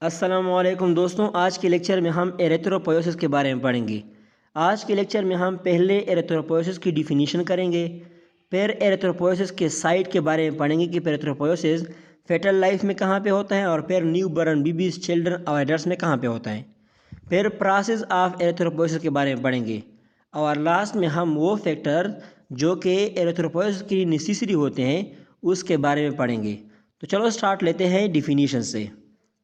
अस्सलामुअलैकुम दोस्तों, आज के लेक्चर में हम एरिथ्रोपोइसिस के बारे में पढ़ेंगे। आज के लेक्चर में हम पहले एरिथ्रोपोइसिस की डिफिनीशन करेंगे, फिर एरिथ्रोपोइसिस के साइट के बारे में पढ़ेंगे कि एरिथ्रोपोइसिस फेटल लाइफ में कहाँ पे होता है और फिर न्यू बॉर्न बेबीज, चिल्ड्रन और एडल्ट्स में कहाँ पे होता है। फिर प्रोसेस ऑफ एरिथ्रोपोइसिस के बारे में पढ़ेंगे और लास्ट में हम वो फैक्टर जो कि एरिथ्रोपोइसिस की नेसेसरी होते हैं उसके बारे में पढ़ेंगे। तो चलो स्टार्ट लेते हैं डिफिनीशन से।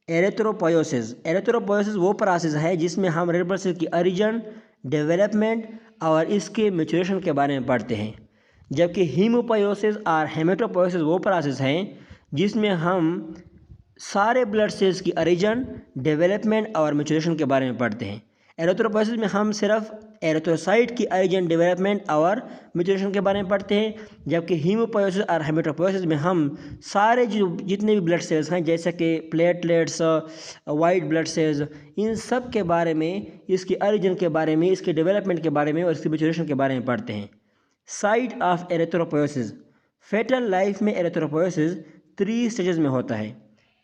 एरिथ्रोपोइसिस वो प्रोसेस है जिसमें हम रेड ब्लड सेल की ओरिजिन, डेवलपमेंट और इसके मैच्योरेशन के बारे में पढ़ते हैं, जबकि हीमोपोइसिस और हेमेटोपोइसिस वो प्रोसेस हैं जिसमें हम सारे ब्लड सेल्स की ओरिजिन, डेवलपमेंट और मैच्योरेशन के बारे में पढ़ते हैं। एरिथ्रोपोइसिस में हम सिर्फ एरिथ्रोसाइट की ओरिजिन, डेवलपमेंट और मैच्योरेशन के बारे में पढ़ते हैं, जबकि हीमोपोइसिस और हेमेटोपोइसिस में हम सारे जितने भी ब्लड सेल्स हैं जैसे कि प्लेटलेट्स, वाइट ब्लड सेल्स, इन सब के बारे में, इसकी ओरिजिन के बारे में, इसके डेवलपमेंट के बारे में और इसकी मैच्योरेशन के बारे में पढ़ते हैं। Site of erythropoiesis. Fetal life में एरिथ्रोपोइसिस 3 स्टेजेस में होता है।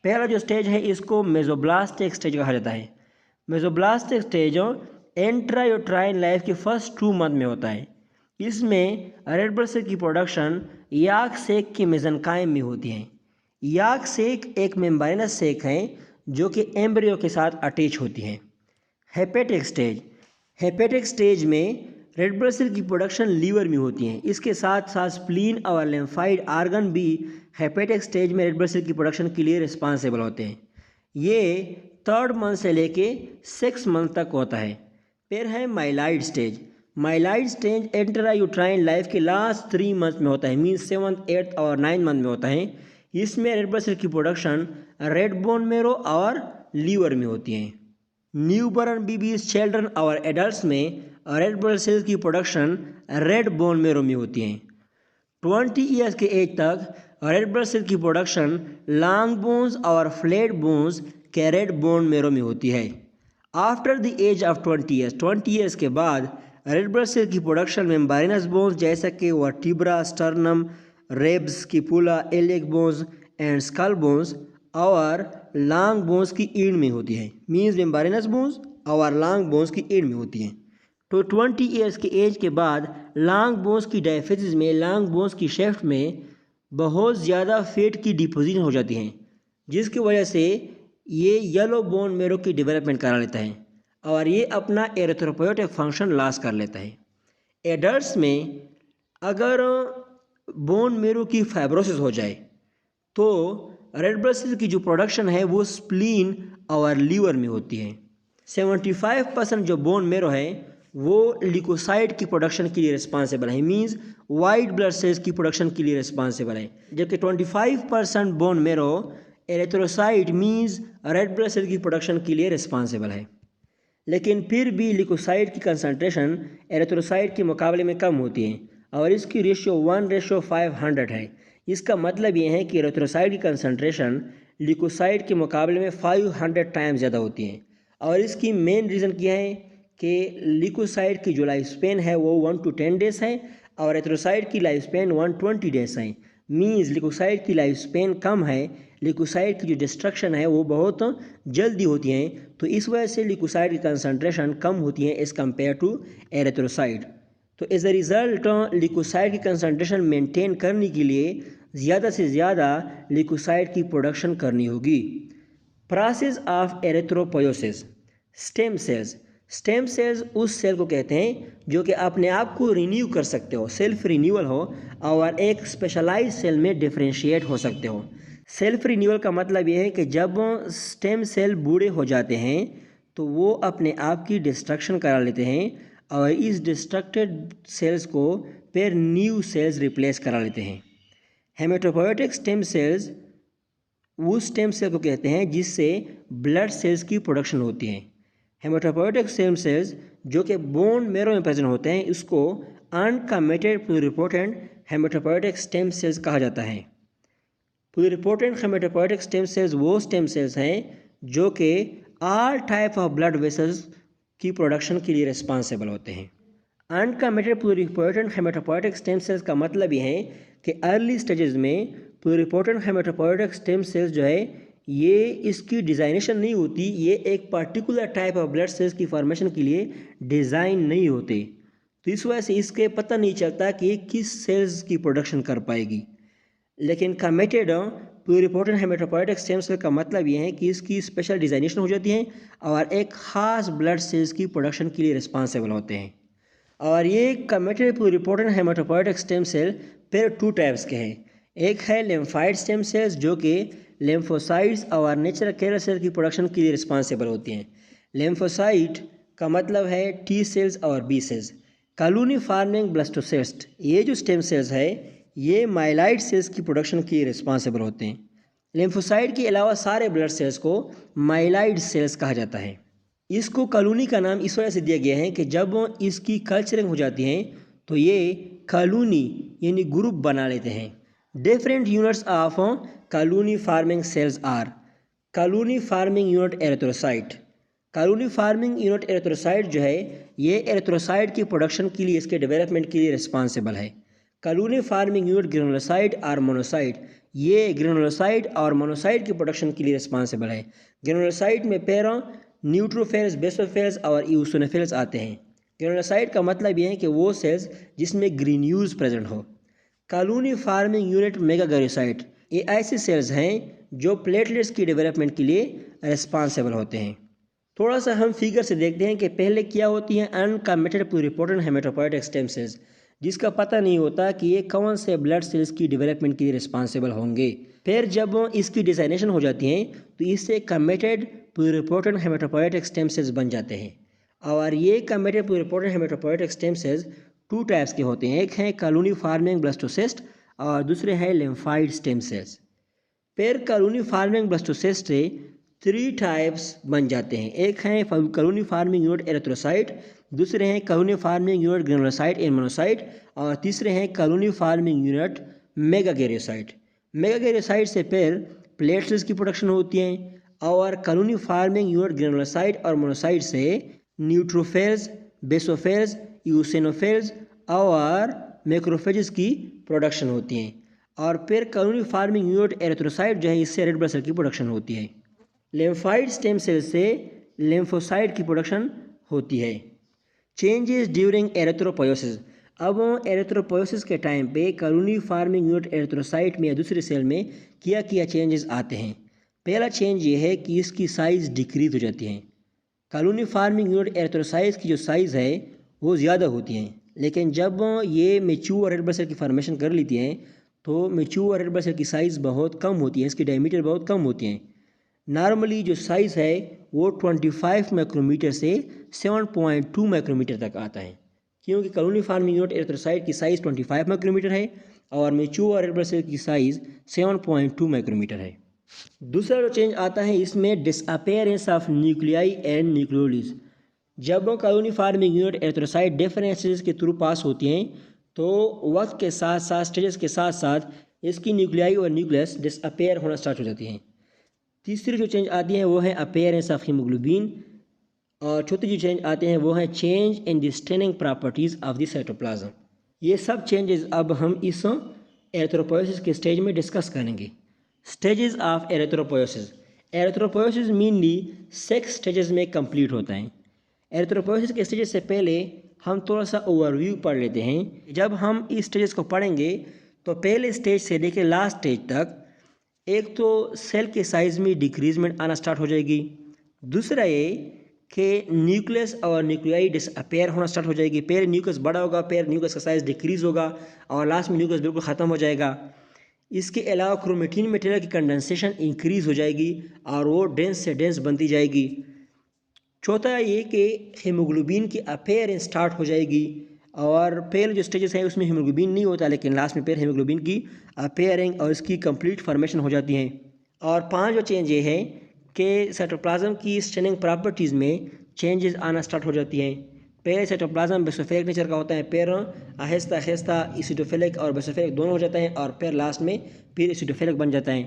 पहला जो स्टेज है इसको मेसोब्लास्टिक स्टेज कहा जाता है। मेसोब्लास्टिक स्टेज इंट्रायूट्राइन लाइफ के फर्स्ट 2 मंथ में होता है। इसमें रेड ब्लड सेल की प्रोडक्शन याक सेक के मेसेंकाइम में होती है। याक सेक एक मेम्ब्रेनस सेक है जो कि एम्ब्रियो के साथ अटैच होती है। Hepatic stage. हेपेटिक स्टेज में रेड ब्लड सेल की प्रोडक्शन लीवर में होती है। इसके साथ साथ स्प्लीन और लिम्फाइड आर्गन भी हेपेटिक स्टेज में रेड ब्लड सेल की प्रोडक्शन के लिए रिस्पॉन्सिबल होते हैं। ये 3rd मंथ से लेके 6 मंथ तक होता है। फिर है माइलाइड स्टेज। माइलाइड स्टेज इंट्रायूट्राइन लाइफ के लास्ट 3 मंथ में होता है, मीन्स 7th, 8th और 9th मंथ में होता है। इसमें रेड ब्लड सेल की प्रोडक्शन रेड बोन मेरो और लीवर में होती है। न्यू बॉर्न बेबीज, चिल्ड्रन और एडल्ट्स में रेड ब्लड सेल्स की प्रोडक्शन रेड बोन मेरो में होती है। 20 ईयर्स के एज तक रेड ब्लड सेल की प्रोडक्शन लॉन्ग बोन्स और फ्लैट बोन्स के रेड बोन मेरो में होती है। After the age of 20 years के बाद रेड ब्लड सेल की प्रोडक्शन मेम्ब्रेनस बोन्स जैसे कि vertebra, sternum, ribs, scapula, iliac bones and skull bones और लॉन्ग बोन्स की एंड में होती है, मीन्स मेम्ब्रेनस बोन्स और लॉन्ग बोन्स की एंड में होती हैं। तो 20 ईयर्स के एज के बाद लॉन्ग बोन्स की डायफिसिस में, लॉन्ग बोन्स की शेफ्ट में बहुत ज़्यादा फैट की डिपोजिशन हो जाती हैं, जिसकी वजह से ये येलो बोन मेरो की डेवलपमेंट करा लेता है और ये अपना एरिथ्रोपोइटिक फंक्शन लॉस कर लेता है। एडल्ट्स में अगर बोन मेरो की फाइब्रोसिस हो जाए तो रेड ब्लड सेल की जो प्रोडक्शन है वो स्प्लीन और लीवर में होती है। 75% जो बोन मेरो है वो ल्यूकोसाइट की प्रोडक्शन के लिए रिस्पॉन्सिबल है, मींस वाइट ब्लड सेल्स की प्रोडक्शन के लिए रिस्पॉन्सिबल है, जबकि 25% bone marrow erythrocyte means red blood cell की प्रोडक्शन के लिए रिस्पॉन्सिबल है। लेकिन फिर भी ल्यूकोसाइट की कंसंट्रेशन एरिथ्रोसाइट के मुकाबले में कम होती है और इसकी रेशियो 1:500 है। इसका मतलब ये है कि एरिथ्रोसाइट की कंसंट्रेशन ल्यूकोसाइट के मुकाबले में 500 टाइम्स ज़्यादा होती है और इसकी मेन रीज़न क्या है कि ल्यूकोसाइट की जो लाइफ स्पेन है वो 1 to 10 डेज है और एरिथ्रोसाइट की लाइफ स्पेन 120 डेज है। मीन्स ल्यूकोसाइट की लाइफ स्पेन कम है, ल्यूकोसाइट की जो डिस्ट्रक्शन है वो बहुत जल्दी होती है, तो इस वजह से ल्यूकोसाइट की कंसंट्रेशन कम होती है एज़ कम्पेयर टू एरिथ्रोसाइट। तो एज अ रिज़ल्ट ल्यूकोसाइट की कंसंट्रेशन मेंटेन करने के लिए ज़्यादा से ज़्यादा ल्यूकोसाइट की प्रोडक्शन करनी होगी। Process of erythropoiesis. Stem cells. Stem cells उस सेल को कहते हैं जो कि अपने आप को रिन्यू कर सकते हो, सेल्फ रिन्यूअल हो और एक स्पेशलाइज सेल में डिफ्रेंशिएट हो सकते हो। सेल्फ रिन्यूअल का मतलब ये है कि जब स्टेम सेल बूढ़े हो जाते हैं तो वो अपने आप की डिस्ट्रक्शन करा लेते हैं और इस डिस्ट्रक्टेड सेल्स को फिर न्यू सेल्स रिप्लेस करा लेते हैं। हेमेटोपोइटिक स्टेम सेल्स उस स्टेम सेल को कहते हैं जिससे ब्लड सेल्स की प्रोडक्शन होती है। हेमेटोपोइटिक स्टेम सेल्स जो कि बोन मेरो में प्रेजेंट होते हैं इसको uncommitted pluripotent haematopoietic stem cells कहा जाता है। प्लुरिपोटेंट हेमेटोपोइटिक स्टेम सेल्स वो स्टेम सेल्स हैं जो कि all type of blood vessels की प्रोडक्शन के लिए रिस्पॉन्सिबल होते हैं। Uncommitted pluripotent haematopoietic stem cells का मतलब ये है कि अर्ली स्टेजेस में प्लुरिपोटेंट हेमेटोपोइटिक स्टेम सेल्स जो है ये इसकी डिज़ाइनेशन नहीं होती, ये एक particular type of blood cells की फॉर्मेशन के लिए डिज़ाइन नहीं होते, तो इस वजह से इसके पता नहीं चलता कि ये किस सेल्स की प्रोडक्शन कर पाएगी। लेकिन committed pluripotent haematopoietic stem cell का मतलब ये है कि इसकी स्पेशल डिज़ाइनेशन हो जाती है और एक ख़ास ब्लड सेल्स की प्रोडक्शन के लिए रिस्पॉन्सिबल होते हैं। और ये committed pluripotent haematopoietic stem cell फिर 2 टाइप्स के हैं। एक है लिम्फाइड स्टेम सेल्स जो कि लिम्फोसाइट्स और नेचुरल किलर सेल की प्रोडक्शन के लिए रिस्पॉन्सिबल होती हैं। लिम्फोसाइट का मतलब है टी सेल्स और B cells. Colony forming blastocyst, ये जो स्टेम सेल्स है ये माइलाइड सेल्स की प्रोडक्शन के लिए रिस्पॉन्सिबल होते हैं। लिम्फोसाइट के अलावा सारे ब्लड सेल्स को माइलाइड सेल्स कहा जाता है। इसको कॉलोनी का नाम इस वजह से दिया गया है कि जब इसकी कल्चरिंग हो जाती है तो ये कॉलोनी यानी ग्रुप बना लेते हैं। Different units of colony forming cells are colony forming unit erythrocyte. Colony forming unit erythrocyte जो है ये एरिथ्रोसाइट की प्रोडक्शन के लिए, इसके डेवलपमेंट के लिए रिस्पॉन्सिबल है। कॉलोनी फार्मिंग यूनिट ग्रेनुलोसाइट और मोनोसाइट, ये ग्रेनुलोसाइट और मोनोसाइट की प्रोडक्शन के लिए रिस्पॉन्सिबल है। ग्रेनुलोसाइट में पैरों न्यूट्रोफिल्स, बेसोफिल्स और ईओसिनोफिल्स आते हैं। ग्रेनुलोसाइट का मतलब यह है कि वो सेल्स जिसमें ग्रेन्यूल्स प्रेजेंट हो। कॉलोनी फार्मिंग यूनिट मेगाकैरियोसाइट, ये ऐसे सेल्स हैं जो प्लेटलेट्स की डेवलपमेंट के लिए रिस्पॉन्सिबल होते हैं। थोड़ा सा हम फिगर से देखते हैं कि पहले क्या होती हैं uncommitted pluripotent haematopoietic stem sales, जिसका पता नहीं होता कि ये कौन से ब्लड सेल्स की डेवलपमेंट के लिए रिस्पॉन्सिबल होंगे। फिर जब इसकी डिज़ाइनेशन हो जाती हैं तो इससे committed pluripotent haematopoietic stem cells बन जाते हैं। और ये committed pluripotent haematopoietic stem cells 2 types के होते हैं। एक है कॉलोनी फार्मिंग ब्लास्टोसिस्ट और दूसरे हैं लिम्फाइड स्टेम सेल्स। फिर कॉलोनी फार्मिंग ब्लास्टोसिस्ट से 3 टाइप्स बन जाते हैं। एक है कॉलोनी फार्मिंग यूनिट एरिथ्रोसाइट, दूसरे हैं colony forming unit granulocyte and monocyte और तीसरे हैं colony forming unit megakaryocyte. Megakaryocyte से फिर प्लेटलेट्स की प्रोडक्शन होती हैं और कॉलोनी फार्मिंग यूनिट ग्रेनुलोसाइट और मोनोसाइट से न्यूट्रोफिल्स, बेसोफिल्स, ईओसिनोफिल्स और मैक्रोफेजेस की प्रोडक्शन होती हैं। और फिर कॉलोनी फार्मिंग यूनिट एरिथ्रोसाइट जो है इससे रेड ब्लड सेल की प्रोडक्शन होती है। लिम्फाइड स्टेम सेल से लिम्फोसाइट की प्रोडक्शन होती है। चेंजेस ड्यूरिंग एरिथ्रोपोयोसिस, अब एरिथ्रोपोयोसिस के टाइम पे कॉलोनी फार्मिंग यूनिट एरिथ्रोसाइट में या दूसरे सेल में किया चेंजेस आते हैं। पहला चेंज ये है कि इसकी साइज़ डिक्रीज हो जाती है। कॉलोनी फार्मिंग यूनिट एरिथ्रोसाइट्स की जो साइज़ है वो ज़्यादा होती हैं, लेकिन जब ये मैच्योर रेड ब्लड सेल की फॉर्मेशन कर लेती हैं तो मैच्योर रेड ब्लड सेल की साइज़ बहुत कम होती है, इसकी डायमीटर बहुत कम होती हैं। नॉर्मली जो साइज़ है वो 25 माइक्रोमीटर से 7.2 माइक्रोमीटर तक आता है, क्योंकि कॉलोनी फार्मिंग यूनिट एरिथ्रोसाइट की साइज़ 25 माइक्रोमीटर है और मैच्योर रेड ब्लड सेल की साइज़ 7.2 माइक्रोमीटर है। दूसरा जो चेंज आता है इसमें डिसअपेयरेंस ऑफ न्यूक्लियाई एंड न्यूक्लियोलिस। जब colony forming unit erythrocyte different stages के थ्रू पास होती हैं तो वक्त के साथ साथ, स्टेजेस के साथ साथ इसकी न्यूक्लियाई और न्यूक्लियस डिसअपेयर होना स्टार्ट हो जाती हैं। तीसरी जो चेंज आती है वो है अपेयरेंस ऑफ हीमोग्लोबिन और चौथी जो चेंज आते हैं वो है change in the staining properties of the cytoplasm. ये सब चेंजेस अब हम इस एरिथ्रोपोयोसिस के स्टेज में डिस्कस करेंगे। स्टेजेस ऑफ एरिथ्रोपोयोसिस, एरिथ्रोपोयोसिस मेनली 6 स्टेजेस में कंप्लीट होता है। एरिथ्रोपोयोसिस के स्टेजेस से पहले हम थोड़ा सा ओवरव्यू पढ़ लेते हैं। जब हम इस स्टेजेस को पढ़ेंगे तो पहले स्टेज से लेकर लास्ट स्टेज तक एक तो सेल के साइज़ में डिक्रीजमेंट आना स्टार्ट हो जाएगी, दूसरा ये कि न्यूक्लियस और न्यूक्लियाई डिसअपेयर होना स्टार्ट हो जाएगी। पहले न्यूक्लियस बड़ा होगा, फिर न्यूक्लियस का साइज़ डिक्रीज़ होगा और लास्ट में न्यूक्लियस बिल्कुल ख़त्म हो जाएगा। इसके अलावा क्रोमेटिन मटेरियल की कंडेंसेशन इंक्रीज़ हो जाएगी और वो डेंस से डेंस बनती जाएगी। चौथा ये कि हीमोग्लोबिन की अपेयरेंस स्टार्ट हो जाएगी और पहले जो स्टेजेस हैं उसमें हीमोग्लोबिन नहीं होता, लेकिन लास्ट में फिर हीमोग्लोबिन की अपेयरिंग और इसकी कंप्लीट फॉर्मेशन हो जाती है। और 5 जो चेंज ये है कि साइटोप्लाज्म की स्टेनिंग प्रॉपर्टीज़ में चेंजेस आना स्टार्ट हो जाती हैं। पहले साइटोप्लाज्म बेसोफिलिक नेचर का होता है, फिर आहिस्ता आहिस्ता एसिडोफिलिक और बेसोफिलिक दोनों हो जाते हैं और फिर लास्ट में फिर एसिडोफिलिक बन जाता है।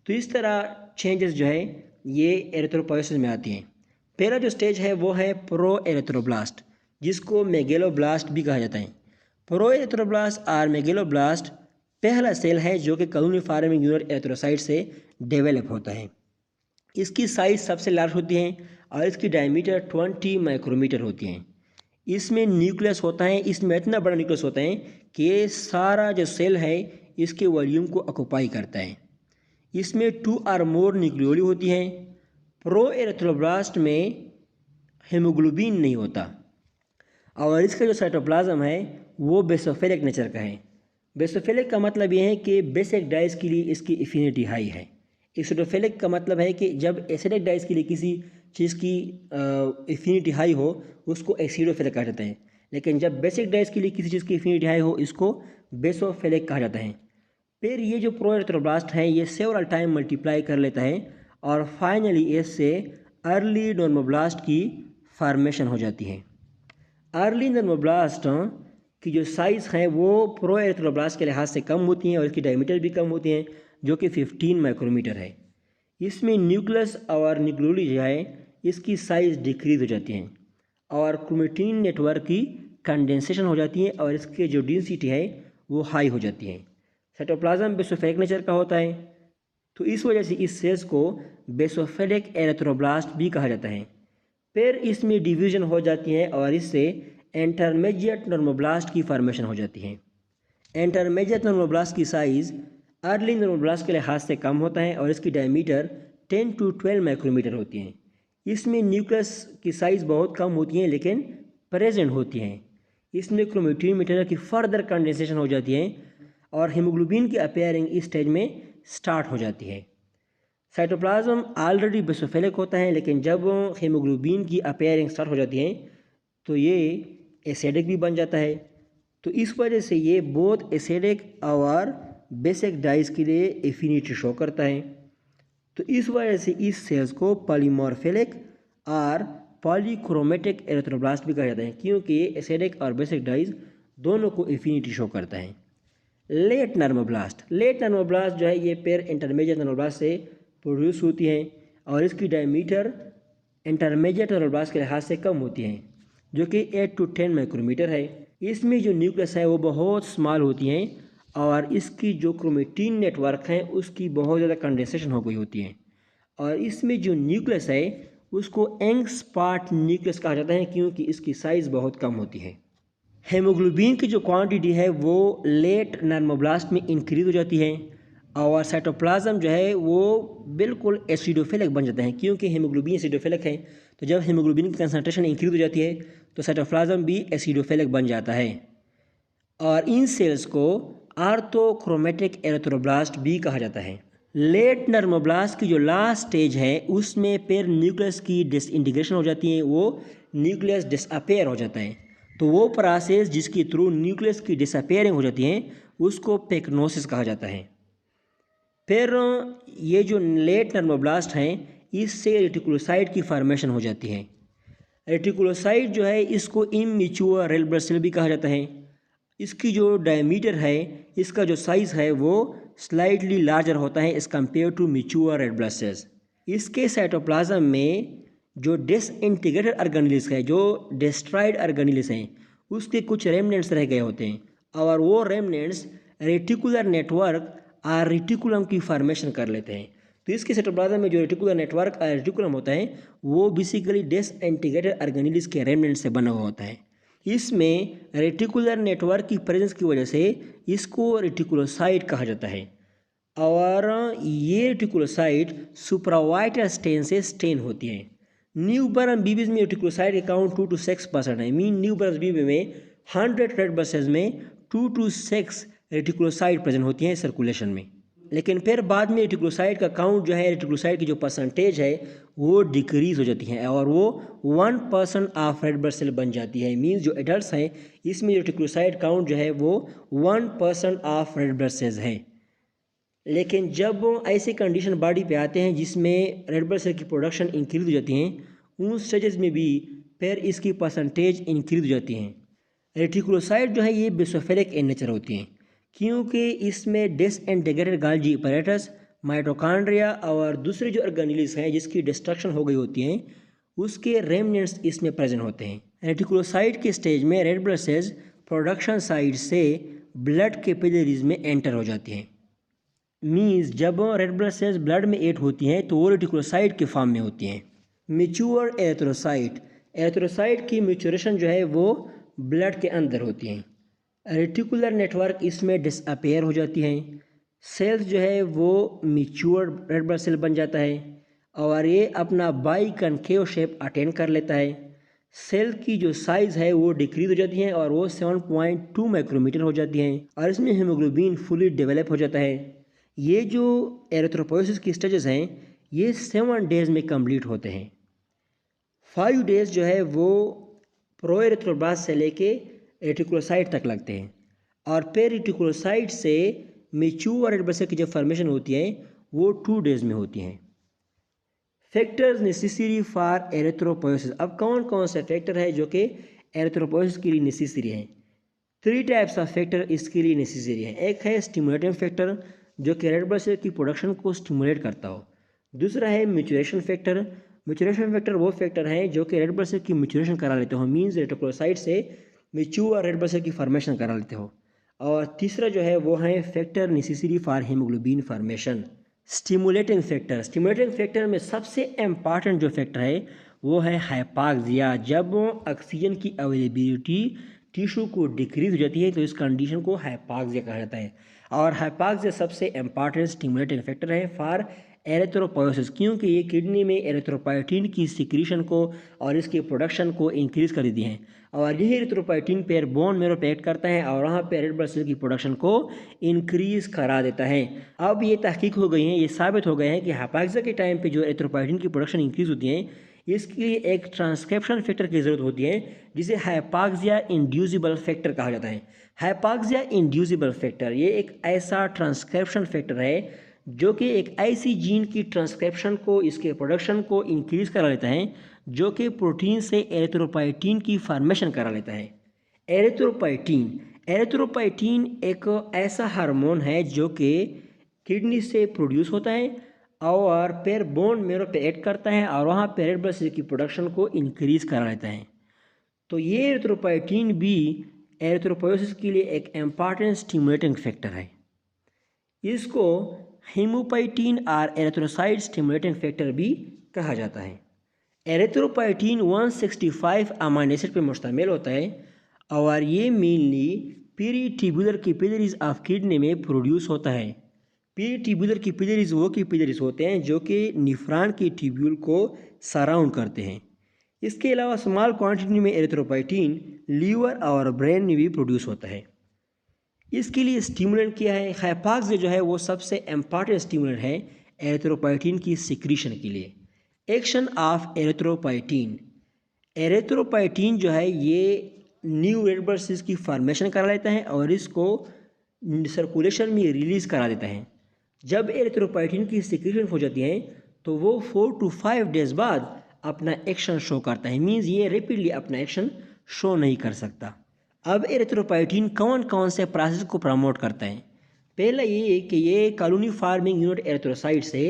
तो इस तरह चेंजेस जो है ये एरिथ्रोपोयोसिस में आती हैं। पहला जो स्टेज है वो है प्रो एरिथ्रोब्लास्ट, जिसको मेगेलोब्लास्ट भी कहा जाता है। प्रो एरिथ्रोब्लास्ट और मेगेलोब्लास्ट पहला सेल है जो कि कॉलोनी फार्मिंग यूनिट एरिथ्रोसाइट से डेवलप होता है। इसकी साइज़ सबसे लार्ज होती है और इसकी डायमीटर 20 माइक्रोमीटर होती है। इसमें न्यूक्लियस होता है, इसमें इतना बड़ा न्यूक्लियस होता है कि ये सारा जो सेल है इसके वॉल्यूम को ऑक्यूपाई करता है। इसमें 2 और मोर न्यूक्लियोली होती हैं। प्रोएरिथ्रोब्लास्ट में हेमोग्लोबिन नहीं होता और इसका जो साइटोप्लाज्म है वो बेसोफिलिक नेचर का है। बेसोफिलिक का मतलब ये है कि बेसिक डाइस के लिए इसकी एफिनिटी हाई है। एसिडोफिलिक का मतलब है कि जब एसिडिक डाइस के लिए किसी चीज़ की एफिनिटी हाई हो उसको एसिडोफिलिक कहा जाता है, लेकिन जब बेसिक डाइस के लिए किसी चीज़ की एफिनिटी हाई हो इसको बेसोफिलिक कहा जाता है। फिर ये जो प्रोएरिथ्रोब्लास्ट है ये सेवरल टाइम मल्टीप्लाई कर लेता है और फाइनली इससे अर्ली नॉर्मोब्लास्ट की फॉर्मेशन हो जाती है। अर्ली नॉर्मोब्लास्ट की जो साइज़ है वो प्रोएरिथ्रोब्लास्ट के लिहाज से कम होती हैं और इसकी डायमीटर भी कम होती हैं जो कि 15 माइक्रोमीटर है। इसमें न्यूक्लियस और न्यूक्लियोली जो है इसकी साइज़ डिक्रीज हो जाती हैं और क्रोमेटिन नेटवर्क की कंडेंसेशन हो जाती है और इसके जो डेंसिटी है वो हाई हो जाती है। साइटोप्लाज्म बेसोफिलिक नेचर का होता है, तो इस वजह से इस सेल्स को बेसोफिलिक एरिथ्रोब्लास्ट भी कहा जाता है। फिर इसमें डिवीजन हो जाती है और इससे इंटरमीडिएट नॉर्मोब्लास्ट की फॉर्मेशन हो जाती है। इंटरमीडिएट नॉर्मोब्लास्ट की साइज़ अर्ली नॉर्मोब्लास्ट के लिहाज से कम होता है और इसकी डायमीटर 10 to 12 माइक्रोमीटर होती है। इसमें न्यूक्लियस की साइज़ बहुत कम होती है लेकिन प्रेजेंट होती हैं। इसमें क्रोमेटिन मटेरियल की फर्दर कंडेंसेशन हो जाती है और हीमोग्लोबिन की अपीयरिंग इस स्टेज में स्टार्ट हो जाती है। साइटोप्लाज्म ऑलरेडी बेसोफिलिक होता है, लेकिन जब हीमोग्लोबिन की अपीयरिंग स्टार्ट हो जाती है तो ये एसिडिक भी बन जाता है। तो इस वजह से ये बोथ एसिडिक और बेसिक डाइस के लिए एफिनिटी शो करता है। तो इस वजह से इस सेल्स को पॉलीमॉर्फिक और पॉलीक्रोमेटिक एरिथ्रोब्लास्ट भी कहा जाता है, क्योंकि ये एसिडिक और बेसिक डाइस दोनों को एफिनिटी शो करता है। लेट नॉर्मोब्लास्ट जो है ये पेयर इंटरमीडिएट नॉर्मोब्लास्ट से प्रोड्यूस होती हैं और इसकी डायमीटर इंटरमीडिएट नॉर्मोब्लास्ट के लिहाज से कम होती हैं जो कि 8 to 10 माइक्रोमीटर है। इसमें जो न्यूक्लियस है वो बहुत स्मॉल होती हैं और इसकी जो क्रोमेटिन नेटवर्क है उसकी बहुत ज़्यादा कंडेंसेशन हो गई होती है और इसमें जो न्यूक्लियस है उसको यंग्स पार्ट न्यूक्लियस कहा जाता है, क्योंकि इसकी साइज़ बहुत कम होती है। हेमोग्लोबिन की जो क्वांटिटी है वो लेट नॉर्मोब्लास्ट में इंक्रीज हो जाती है और साइटोप्लाज्म जो है वो बिल्कुल एसिडोफिलिक बन जाता है, क्योंकि हेमोग्लोबिन एसिडोफिलिक है। तो जब हेमोग्लोबिन की कंसनट्रेशन इंक्रीज हो जाती है तो साइटोप्लाज्म भी एसिडोफिलिक बन जाता है और इन सेल्स को आर्थोक्रोमेटिक एरिथ्रोब्लास्ट भी कहा जाता है। लेट नॉर्मोब्लास्ट की जो लास्ट स्टेज है उसमें फिर न्यूक्लियस की डिसइंटीग्रेशन हो जाती है, वो न्यूक्लियस डिसअपेयर हो जाता है। तो वो प्रोसेस जिसके थ्रू न्यूक्लियस की डिसअपेयरिंग हो जाती है उसको पेक्नोसिस कहा जाता है। फिर ये जो लेट नॉर्मोब्लास्ट हैं इससे रेटिकुलोसाइट की फॉर्मेशन हो जाती है। रेटिकुलोसाइट जो है इसको इमैच्योर रेड ब्लड सेल भी कहा जाता है। इसकी जो डायमीटर है, इसका जो साइज़ है वो स्लाइटली लार्जर होता है as compare to mature red blood cells. इसके साइटोप्लाज्म में जो डिसइंटीग्रेटेड ऑर्गेनेल्स है, जो डिस्ट्रॉयड ऑर्गेनेल्स हैं, उसके कुछ रेमनेंट्स रह गए होते हैं और वो रेमनेंट्स रेटिकुलर नेटवर्क और रेटिकुलम की फॉर्मेशन कर लेते हैं। तो इसके साइटोप्लाज्म में जो रेटिकुलर नेटवर्क और रेटिकुलम होता है वो बेसिकली डिसइंटीग्रेटेड ऑर्गेनेल्स के रेमनेंट्स से बना हुआ होता है। इसमें रेटिकुलर नेटवर्क की प्रेजेंस की वजह से इसको रेटिकुलोसाइट कहा जाता है और ये रेटिकुलोसाइट सुप्रावाइटल स्टेन से स्टेन होती है। न्यूबॉर्न बेबीज में रेटिकुलोसाइट का काउंट 2 to 6% है। मीन न्यूबॉर्न बेबी में 100 रेड ब्लड सेल्स में 2 to 6 रेटिकुलोसाइट प्रेजेंट होती हैं सर्कुलेशन में। लेकिन फिर बाद में रेटिकुलोसाइट का काउंट जो है, रेटिकुलोसाइट की जो परसेंटेज है वो डिक्रीज हो जाती है और वो 1% ऑफ रेड ब्लड सेल बन जाती है। मीन्स जो एडल्ट हैं इसमें रेटिकुलोसाइट काउंट जो है वो 1% ऑफ रेड ब्लड सेल्स है। लेकिन जब ऐसे कंडीशन बॉडी पे आते हैं जिसमें रेड ब्लड सेल की प्रोडक्शन इंक्रीज हो जाती हैं, उन स्टेजेस में भी फिर इसकी परसेंटेज इंक्रीज हो जाती हैं। रेटिकुलोसाइट जो है ये बेसोफिलिक इन नेचर होती हैं, क्योंकि इसमें डिसइंटीग्रेटेड गोल्गी apparatus, माइटोकॉन्ड्रिया और दूसरे जो ऑर्गेनेल्स हैं जिसकी डिस्ट्रक्शन हो गई होती हैं उसके रेमनेंट्स इसमें प्रेजेंट होते हैं। रेटिकुलोसाइट के स्टेज में red blood sales production side से ब्लड कैपिलरीज में एंटर हो जाती हैं। मीन्स जब रेड ब्लड सेल्स ब्लड में ऐड होती हैं तो वो रेटिकुलोसाइट के फॉर्म में होती हैं। मैच्योर एरिथ्रोसाइट, एरिथ्रोसाइट की मैच्योरेशन जो है वो ब्लड के अंदर होती हैं। रेटिकुलर नेटवर्क इसमें डिसअपेयर हो जाती हैं। सेल्स जो है वो मैच्योर रेड ब्लड सेल बन जाता है और ये अपना बाई कनकेव शेप अटेन कर लेता है। सेल की जो साइज़ है वो डिक्रीज हो जाती है और वो 7.2 माइक्रोमीटर हो जाती हैं और इसमें हीमोग्लोबिन फुली डेवलप हो जाता है। ये जो एरिथ्रोपोइसिस की स्टेजेस हैं ये 7 डेज़ में कंप्लीट होते हैं। 5 डेज़ जो है वो प्रो एरिथ्रोब्लास्ट से लेके रेटिकुलोसाइट तक लगते हैं और फिर रेटिकुलोसाइट से मैच्योर रेड ब्लड सेल की जो फॉर्मेशन होती है वो 2 डेज़ में होती हैं। फैक्टर्स नेसेसरी फॉर एरिथ्रोपोइसिस, अब कौन कौन से फैक्टर है जो कि एरिथ्रोपोइसिस के लिए नेसेसरी हैं। 3 टाइप्स ऑफ फैक्टर इसके लिए नेसेसरी है। एक है स्टिमुलेटिंग फैक्टर जो कि रेड ब्लड सेल की प्रोडक्शन को स्टिमुलेट करता हो। दूसरा है मैच्योरेशन फैक्टर, मैच्योरेशन फैक्टर वो फैक्टर है जो कि रेड ब्लड सेल की मैच्योरेशन करा लेते हो, मीन्स रेटिकुलोसाइट से मैच्योर रेड ब्लड सेल की फॉर्मेशन करा लेते हो। और तीसरा जो है वो है factor necessary for haemoglobin formation. Stimulating factor, stimulating factor में सबसे इम्पॉर्टेंट जो फैक्टर है वो है हाइपॉक्सिया। जब ऑक्सीजन की अवेलेबिलिटी टिश्यू को डिक्रीज हो जाती है तो इस कंडीशन को हाइपॉक्सिया कहा जाता है। और हाइपॉक्सिया सबसे इम्पॉर्टेंट स्टिमुलेटिंग फैक्टर है फॉर एरिथ्रोपोइसिस, क्योंकि ये किडनी में एरिथ्रोपोइटिन की सिक्रीशन को और इसके प्रोडक्शन को इंक्रीज कर देती हैं और यही एरिथ्रोपोइटिन पेयर बोन मेरो पे एक्ट करता है और वहाँ पे रेड ब्लड सेल की प्रोडक्शन को इंक्रीज करा देता है। अब ये तहकीक हो गई है, ये साबित हो गए हैं कि हाइपॉक्सिया के टाइम पे जो एरिथ्रोपोइटिन की प्रोडक्शन इंक्रीज होती है इसके लिए एक ट्रांसक्रिप्शन फैक्टर की ज़रूरत होती है जिसे हाइपॉक्सिया इंड्यूसिबल फैक्टर कहा जाता है। हाइपॉक्सिया इंड्यूसिबल फैक्टर ये एक ऐसा ट्रांसक्रिप्शन फैक्टर है जो कि एक ऐसी जीन की ट्रांसक्रिप्शन को, इसके प्रोडक्शन को इंक्रीज करा लेता है जो कि प्रोटीन से एरिथ्रोपोइटिन की फॉर्मेशन करा लेता है। एरिथ्रोपोइटिन, एरिथ्रोपोइटिन एक ऐसा हार्मोन है जो कि किडनी से प्रोड्यूस होता है और फिर बोन मेरो पे एक्ट करता है और वहाँ पे रेड ब्लड सेल की प्रोडक्शन को इंक्रीज करा लेता है। तो ये एरिथ्रोपोइटिन भी एरिथ्रोपोइसिस के लिए एक इम्पॉर्टेंट स्टिमुलेटिंग फैक्टर है। इसको हीमोपोइटिन और एरिथ्रोसाइट स्टिमुलेटिंग फैक्टर भी कहा जाता है। एरिथ्रोपोइटिन 165 अमाइनो एसिड पर मुश्तमिल होता है और ये mainly peritubular capillaries of kidney में प्रोड्यूस होता है। पेरीट्यूबुलर कैपिलरीज वो कैपिलरीज होते हैं जो कि निफ्रॉन के ट्यूब्यूल को सराउंड करते हैं। इसके अलावा स्मॉल क्वांटिटी में एरिथ्रोपोइटिन लीवर और ब्रेन में भी प्रोड्यूस होता है। इसके लिए स्टिमुलेंट क्या है, हाइपॉक्सिया जो है वो सबसे इम्पॉर्टेंट स्टिमुलेंट है एरिथ्रोपोइटिन की सिक्रीशन के लिए। एक्शन ऑफ एरिथ्रोपोइटिन, एरिथ्रोपोइटिन जो है ये न्यू रेड ब्लड सेल्स की फॉर्मेशन करा लेता है और इसको सर्कुलेशन में रिलीज करा देता है। जब एरिथ्रोपोइटिन की सिक्रीशन हो जाती है तो वो 4 to 5 डेज बाद अपना एक्शन शो करता है, मीन्स ये रैपिडली अपना एक्शन शो नहीं कर सकता। अब एरिथ्रोपोइटिन कौन कौन से प्रोसेस को प्रमोट करता है। पहला ये कि ये कॉलोनी फार्मिंग यूनिट एरिथ्रोसाइट से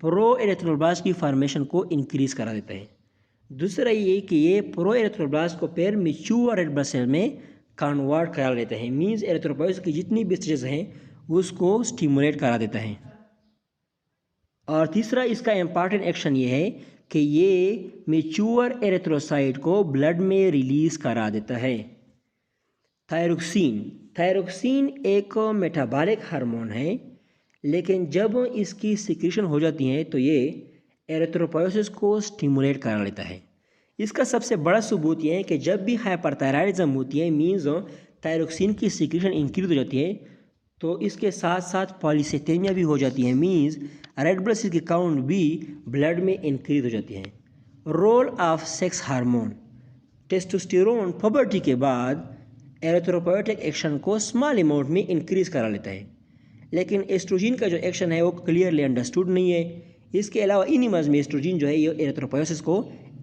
प्रो एरिथ्रोब्लास्ट की फॉर्मेशन को इंक्रीज करा देता है। दूसरा ये कि ये प्रो एरिथ्रोब्लास्ट को फिर मैच्योर रेड ब्लड सेल में कन्वर्ट करा लेता है, मीन्स एरिथ्रोपोइसिस की जितनी भी स्टेजेस हैं उसको स्टिमुलेट करा देता है। और तीसरा इसका इम्पॉर्टेंट एक्शन ये है कि ये मैच्योर एरिथ्रोसाइट को ब्लड में रिलीज करा देता है। थायरोक्सिन, थायरोक्सिन एक मेटाबॉलिक हार्मोन है लेकिन जब इसकी सिक्रीशन हो जाती है तो ये एरिथ्रोपोइसिस को स्टिमुलेट करा लेता है। इसका सबसे बड़ा सबूत यह है कि जब भी हाइपरथायराइडिज्म होती है, मीन्स थायरोक्सिन की सिक्रीशन इंक्रीज हो जाती है, तो इसके साथ साथ पॉलीसिथेमिया भी हो जाती है, मीन्स रेड ब्लड सेल की काउंट भी ब्लड में इंक्रीज हो जाती है। Role of sex hormone, testosterone puberty के बाद एरिथ्रोपोइटिक एक्शन को स्मॉल अमाउंट में इंक्रीज करा लेता है, लेकिन एस्ट्रोजन का जो एक्शन है वो क्लियरली अंडरस्टूड नहीं है। इसके अलावा इनिमल्स में एस्ट्रोजन जो है ये एरिथ्रोपोइसिस को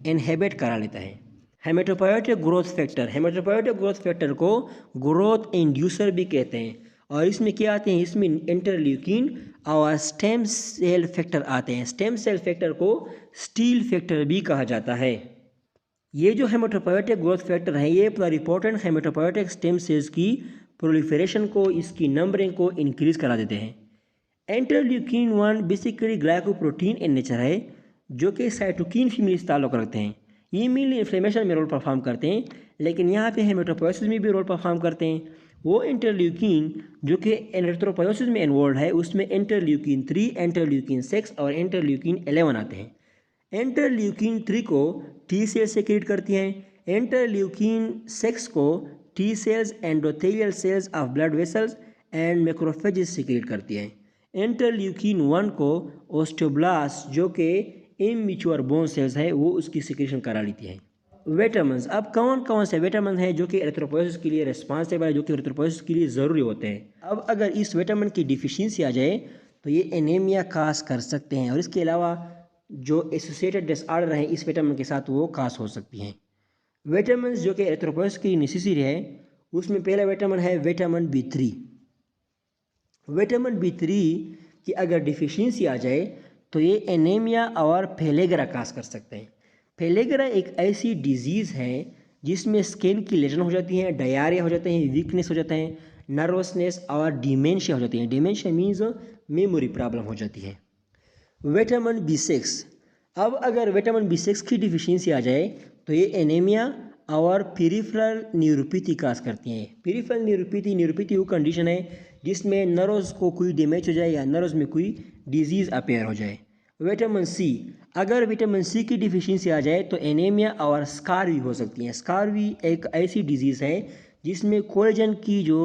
इनहिबिट करा लेता है। Haematopoietic growth factor, haematopoietic growth factor को ग्रोथ इंड्यूसर भी कहते हैं और इसमें क्या आते हैं, इसमें इंटरल्यूकिन और स्टेम सेल फैक्टर आते हैं। स्टेम सेल फैक्टर को स्टील फैक्टर भी कहा जाता है। ये जो हेमेटोपोइटिक ग्रोथ फैक्टर है ये प्लुरिपोटेंट हेमेटोपोइटिक स्टेम सेल्स की प्रोलिफरेशन को, इसकी नंबरिंग को इंक्रीज करा देते हैं। Interleukin 1 basically glycoprotein in nature है जो कि साइटोकिन फैमिली से ताल्लुक़ रखते हैं। ये मेनली इन्फ्लेमेशन में रोल परफॉर्म करते हैं, लेकिन यहाँ पे हेमेटोपोइसिस में भी रोल परफॉर्म करते हैं। वो इंटरल्यूकिन जो कि एरिथ्रोपोइसिस में इन्वॉल्व है उसमें इंटरल्यूकिन 3, इंटरल्यूकिन 6 और इंटरल्यूकिन 11 आते हैं। इंटरल्यूकिन 3 को टी सेल्स सेक्रेट करती हैं, इंटरल्यूकिन 6 को T cells, endothelial cells of blood vessels and macrophages secrete करती हैं। इंटरल्यूकिन 1 को ओस्टियोब्लास्ट जो कि इमैच्योर बोन सेल्स है वो उसकी सिक्रेशन करा लेती है। विटामिन्स, अब कौन कौन से विटामिन हैं जो कि एरिथ्रोपोइसिस के लिए रिस्पॉन्सिबल है, जो कि एरिथ्रोपोइसिस के लिए ज़रूरी होते हैं। अब अगर इस विटामिन की डिफिशियंसी आ जाए तो ये एनीमिया काज कर सकते हैं, और इसके अलावा जो एसोसिएटेड डिसऑर्डर हैं इस विटामिन के साथ वो काज हो सकती हैं। विटामिन जो कि एरिथ्रोपोइसिस की नेसेसरी है उसमें पहला विटामिन है विटामिन B3। विटामिन B3 की अगर डिफिशियंसी आ जाए तो ये एनीमिया और फेलेग्रा काज कर सकते हैं। फेलेग्रा एक ऐसी डिजीज़ है जिसमें स्किन की लेजन हो जाती हैं, डायरिया हो जाते हैं, वीकनेस हो जाते हैं, नर्वसनेस और डिमेंशिया हो जाती है। डिमेंशिया मीन्स मेमोरी प्रॉब्लम हो जाती है। विटामिन B6, अब अगर विटामिन B6 की डिफिशियंसी आ जाए तो ये एनीमिया और पेरिफेरल न्यूरोपैथी काज करती हैं। पेरिफेरल न्यूरोपैथी वो कंडीशन है जिसमें नर्व्स को कोई डैमेज हो जाए या नर्व्स में कोई डिजीज़ अपेयर हो जाए। विटामिन C, अगर विटामिन C की डिफिशियंसी आ जाए तो एनीमिया और स्कारवी हो सकती हैं। स्कारवी एक ऐसी डिजीज़ है जिसमें कोलेजन की जो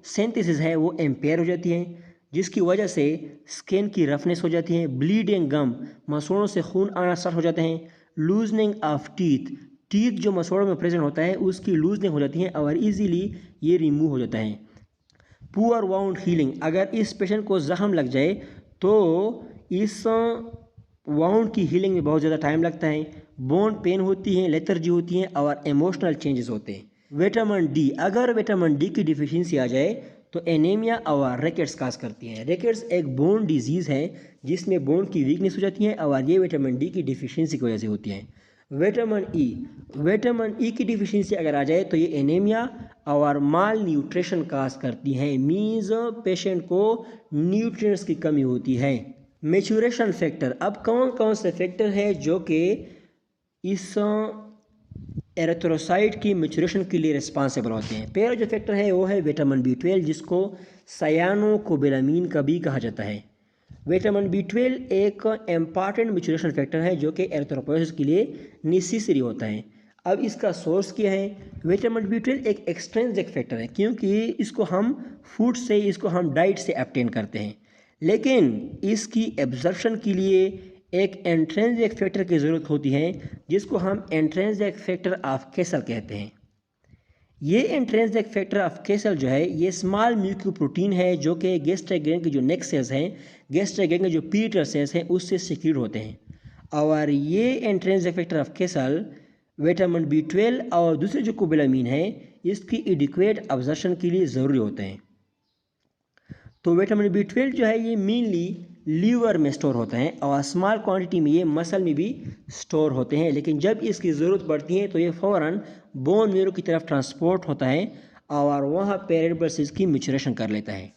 सिंथेसिस है वो इम्पेयर हो जाती है, जिसकी वजह से स्किन की रफनेस हो जाती है, ब्लीडिंग गम, मसूड़ों से खून आना स्टार्ट हो जाते हैं, लूजनिंग ऑफ टीथ जो मसूड़ों में प्रेजेंट होता है उसकी लूजनिंग हो जाती है और इजीली ये रिमूव हो जाता है। पुअर वाउंड हीलिंग, अगर इस पेशेंट को ज़ख्म लग जाए तो इस वाउंड की हीलिंग में बहुत ज़्यादा टाइम लगता है। बोन पेन होती है, लेथर्जी होती है और इमोशनल चेंजेस होते हैं। विटामिन D, अगर विटामिन D की डिफिशियंसी आ जाए तो एनीमिया और रिकेट्स काज करती हैं। रिकेट्स एक बोन डिजीज़ है जिसमें बोन की वीकनेस हो जाती है और ये विटामिन D की डिफिशियंसी की वजह से होती है। विटामिन E की डिफिशियंसी अगर आ जाए तो ये एनीमिया और माल न्यूट्रिशन काज करती है, मीन्स पेशेंट को न्यूट्रिएंट्स की कमी होती है। मैच्योरेशन फैक्टर, अब कौन कौन से फैक्टर है जो कि इस एरिथ्रोसाइट की मैच्योरेशन के लिए रिस्पॉन्सिबल होते हैं। पहला जो फैक्टर है वो है विटामिन B12 जिसको सायानोकोबालामीन का भी कहा जाता है। विटामिन B12 एक इम्पॉर्टेंट मैच्योरेशन फैक्टर है जो कि एरिथ्रोपोइसिस के लिए नेसेसरी होता है। अब इसका सोर्स क्या है? विटामिन B12 एक एक्सट्रिंसिक फैक्टर है क्योंकि इसको हम फूड से, इसको हम डाइट से ऑब्टेन करते हैं, लेकिन इसकी एब्जॉर्प्शन के लिए एक इंट्रिंसिक फैक्टर की ज़रूरत होती है जिसको हम इंट्रिंसिक फैक्टर ऑफ केसल कहते हैं। ये इंट्रिंसिक फैक्टर ऑफ केसल जो है ये स्मॉल म्यूकोप्रोटीन है जो कि गैस्ट्रिक ग्लैंड के जो नेक सेल्स हैं, गैस्ट्रिक ग्लैंड के जो पीटर सेल्स हैं उससे सिक्रीट होते हैं, और ये intrinsic factor of castle vitamin B12 और दूसरे जो कोबालामीन है इसकी एडिक्वेट अब्जॉर्प्शन के लिए ज़रूरी होते हैं। तो विटामिन B12 जो है ये मेनली लीवर में स्टोर होता है और स्मॉल क्वांटिटी में ये मसल में भी स्टोर होते हैं, लेकिन जब इसकी ज़रूरत पड़ती है तो ये फ़ौरन बोन मेरो की तरफ ट्रांसपोर्ट होता है और वहाँ पे रेड ब्लड सेल्स की मैच्योरेशन कर लेता है।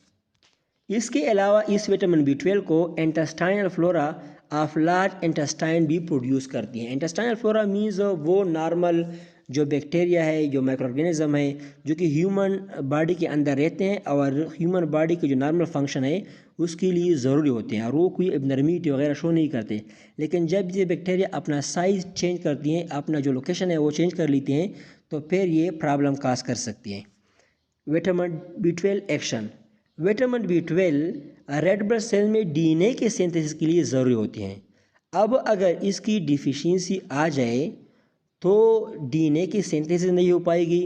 इसके अलावा इस विटामिन B12 को intestinal flora of large intestine भी प्रोड्यूस करती है। इंटेस्टाइनल फ्लोरा मीन्स वो नॉर्मल जो बैक्टीरिया है, जो माइक्रोऑर्गेनिज्म है जो कि ह्यूमन बॉडी के अंदर रहते हैं और ह्यूमन बॉडी के जो नॉर्मल फंक्शन है उसके लिए ज़रूरी होते हैं और वो कोई एबनॉर्मलिटी वगैरह शो नहीं करते। लेकिन जब ये बैक्टीरिया अपना साइज़ चेंज करती हैं, अपना जो लोकेशन है वो चेंज कर लेती हैं, तो फिर ये प्रॉब्लम काज कर सकती हैं। विटामिन B12 एक्शन, vitamin B12 red blood cell में DNA के सिंथेसिस के लिए ज़रूरी होती हैं। अब अगर इसकी डिफिशियंसी आ जाए तो DNA की सिंथेसिस नहीं हो पाएगी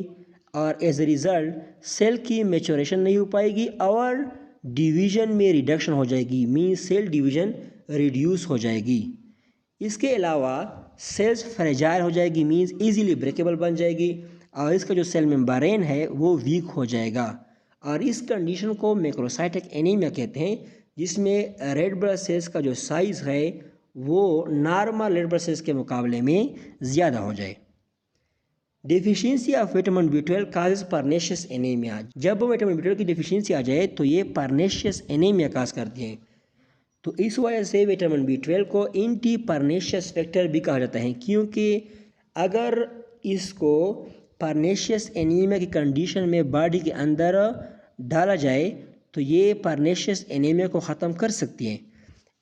और एज ए रिज़ल्ट सेल की मैच्योरेशन नहीं हो पाएगी और डिवीज़न में रिडक्शन हो जाएगी, मीन्स सेल डिवीज़न रिड्यूस हो जाएगी। इसके अलावा सेल्स फ्रेजाइल हो जाएगी, मीन्स इजीली ब्रेकेबल बन जाएगी और इसका जो सेल मेम्ब्रेन है वो वीक हो जाएगा और इस कंडीशन को मैक्रोसाइटिक एनीमिया कहते हैं, जिसमें रेड ब्लड सेल्स का जो साइज़ है वो नॉर्मल रेड ब्लड सेल्स के मुकाबले में ज़्यादा हो जाए। Deficiency of vitamin B12 causes pernicious anaemia, जब विटामिन B12 की डिफिशियंसी आ जाए तो ये परनेशियस एनीमिया काज करती है। तो इस वजह से विटामिन B12 को एंटी परनेशियस फैक्टर भी कहा जाता है, क्योंकि अगर इसको परनेशियस एनीमिया की कंडीशन में बॉडी के अंदर डाला जाए तो ये परनेशियस एनीमिया को ख़त्म कर सकती है।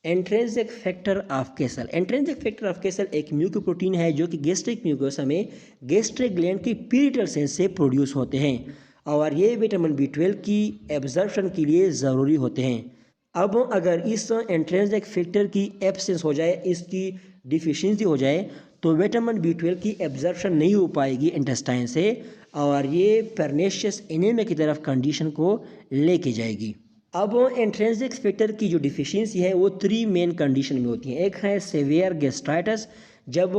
Intrinsic factor of castle. Intrinsic factor of castle एक म्यूकोप्रोटीन है जो कि गैस्ट्रिक म्यूकोसा में गैस्ट्रिक ग्लैंड की पीरिटल सेंस से प्रोड्यूस होते हैं और ये विटामिन B12 की एब्जॉर्प्शन के लिए ज़रूरी होते हैं। अब अगर इस इंट्रिंसिक फैक्टर की एब्सेंस हो जाए, इसकी डिफिशियंसी हो जाए, तो विटामिन B12 की एब्जॉर्प्शन नहीं हो पाएगी इंटेस्टाइन से और ये परनेशियस एनीमिया की तरफ कंडीशन को लेके जाएगी। अब इंट्रिंसिक फैक्टर की जो डिफिशियंसी है वो 3 मेन कंडीशन में होती है। एक है सेवियर गैस्ट्राइटिस, जब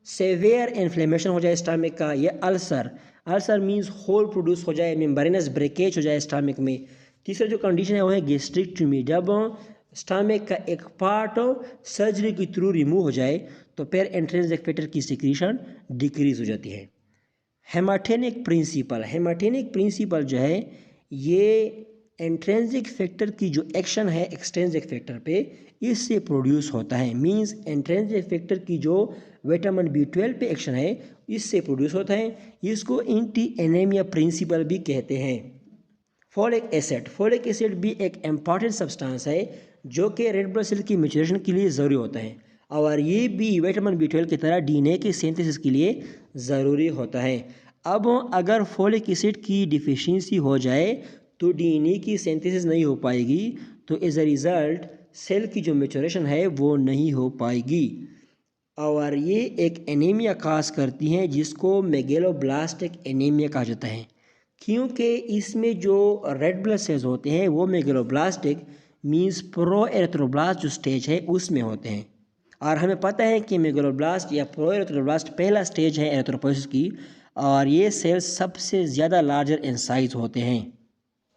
सेवियर इन्फ्लेमेशन हो जाए स्टमक का, या अल्सर मींस होल प्रोड्यूस हो जाए, मेम्ब्रेनस ब्रेकेज हो जाए स्टमक में। तीसरा जो कंडीशन है वो है गैस्ट्रिक ट्यूमी, जब स्टमक का एक पार्ट सर्जरी के थ्रू रिमूव हो जाए तो फिर इंट्रिंसिक फैक्टर की सिक्रीशन डिक्रीज हो जाती है। हेमाटेनिक प्रिंसिपल जो है ये इंट्रिंसिक फैक्टर की जो एक्शन है एक्सट्रिंसिक फैक्टर पे, इससे प्रोड्यूस होता है। मींस इंट्रिंसिक फैक्टर की जो विटामिन B12 पे एक्शन है इससे प्रोड्यूस होता है। इसको एंटी एनीमिया प्रिंसिपल भी कहते हैं। फोलिक एसिड भी एक इम्पॉर्टेंट सब्सटेंस है जो कि रेड ब्लड सेल की मैच्योरेशन के लिए ज़रूरी होता है और ये भी विटामिन B12 की तरह DNA के सिंथेसिस के लिए ज़रूरी होता है। अब अगर फोलिक एसिड की डिफिशियंसी हो जाए तो DNA की सिंथेसिस नहीं हो पाएगी, तो एज अ रिज़ल्ट सेल की जो मैच्योरेशन है वो नहीं हो पाएगी और ये एक एनीमिया काज करती हैं जिसको मेगलोब्लास्टिक एनीमिया कहा जाता है, क्योंकि इसमें जो रेड ब्लड सेल्स होते हैं वो मेगलोब्लास्टिक मींस प्रो एरिथ्रोब्लास्ट जो स्टेज है उसमें होते हैं और हमें पता है कि मेगलोब्लास्ट या प्रो एरिथ्रोब्लास्ट पहला स्टेज है एरिथ्रोपोइसिस की और ये सेल्स सबसे ज़्यादा लार्जर इन साइज होते हैं।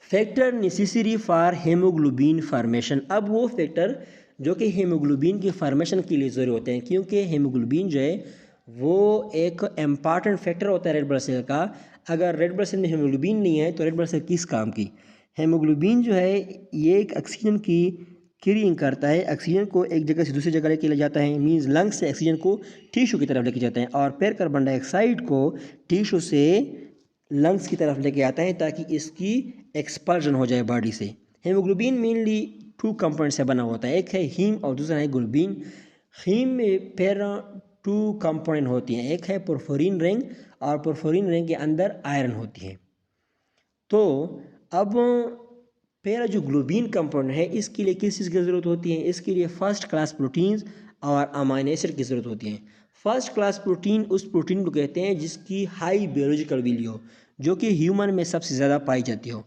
Factor necessary for haemoglobin formation. अब वो फैक्टर जो कि हेमोग्लोबिन की फार्मेशन के लिए ज़रूरी होते हैं, क्योंकि हेमोग्लोबिन जो है वो एक इम्पॉर्टेंट फैक्टर होता है रेड ब्लड सेल का। अगर रेड ब्लड सेल में हेमोग्लोबिन नहीं है तो रेड ब्लड सेल किस काम की। हेमोग्लोबिन जो है ये एक ऑक्सीजन की कैरिंग करता है, ऑक्सीजन को एक जगह से दूसरी जगह लेके ले जाता है, मींस लंग्स से ऑक्सीजन को टिश्यू की तरफ लेके जाता है और फिर कार्बन डाइऑक्साइड को टिश्यू से लंग्स की तरफ लेके आता है ताकि इसकी एक्सपल्जन हो जाए बॉडी से। हेमोग्लोबिन मेनली 2 कंपोनेंट से बना होता है, एक है हीम और दूसरा है ग्लोबिन। हीम में फिर 2 कंपोनेंट होती हैं, एक है पोर्फोरिन रिंग और पोर्फोरिन रिंग के अंदर आयरन होती है। तो अब पहला जो ग्लोबिन कंपाउंड है इसके लिए किस चीज़ की ज़रूरत होती है, इसके लिए फर्स्ट क्लास प्रोटीन्स और अमाइनो एसिड की ज़रूरत होती है। फर्स्ट क्लास प्रोटीन उस प्रोटीन को कहते हैं जिसकी हाई बायोलॉजिकल वैल्यू हो, जो कि ह्यूमन में सबसे ज़्यादा पाई जाती हो।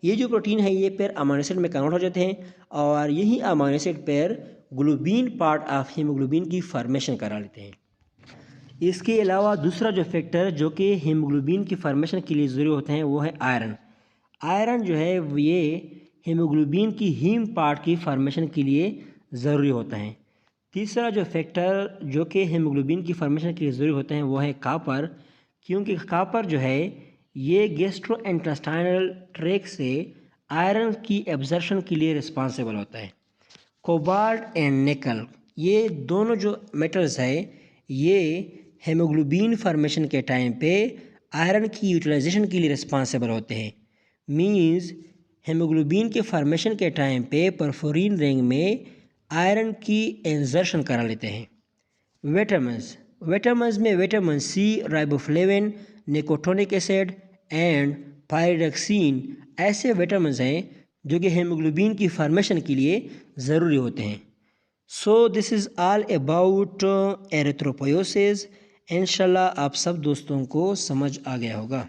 ये जो प्रोटीन है ये फिर अमाइनो एसिड में कन्वर्ट हो जाते हैं और यही अमाइनो एसिड फिर ग्लोबिन पार्ट ऑफ हीमोग्लोबिन की फॉर्मेशन करा लेते हैं। इसके अलावा दूसरा जो फैक्टर जो कि हीमोग्लोबिन की फॉर्मेशन के लिए ज़रूरी होते हैं वो है आयरन। आयरन जो है ये हीमोग्लोबिन की हीम पार्ट की फॉर्मेशन के लिए ज़रूरी होता है। तीसरा जो फैक्टर जो कि हीमोग्लोबिन की फॉर्मेशन के लिए ज़रूरी होते हैं वो है कॉपर, क्योंकि कॉपर जो है ये गैस्ट्रोइंटेस्टाइनल ट्रैक्ट से आयरन की एब्जॉर्प्शन के लिए रिस्पॉन्सिबल होता है। कोबाल्ट एंड निकल, ये दोनों जो मेटल्स है ये हेमोग्लोबिन फॉर्मेशन के टाइम पे आयरन की यूटिलाइजेशन के लिए रिस्पॉन्सिबल होते हैं। मींस हेमोग्लोबिन के फॉर्मेशन के टाइम पे पोर्फोरिन रिंग में आयरन की इंसर्शन करा लेते हैं। विटामिन्स में vitamin C, riboflavin, nicotinic acid and pyridoxine ऐसे विटामिन हैं जो कि हेमोग्लोबिन की फॉर्मेशन के लिए ज़रूरी होते हैं। So this is all about erythropoiesis. इंशाल्लाह आप सब दोस्तों को समझ आ गया होगा।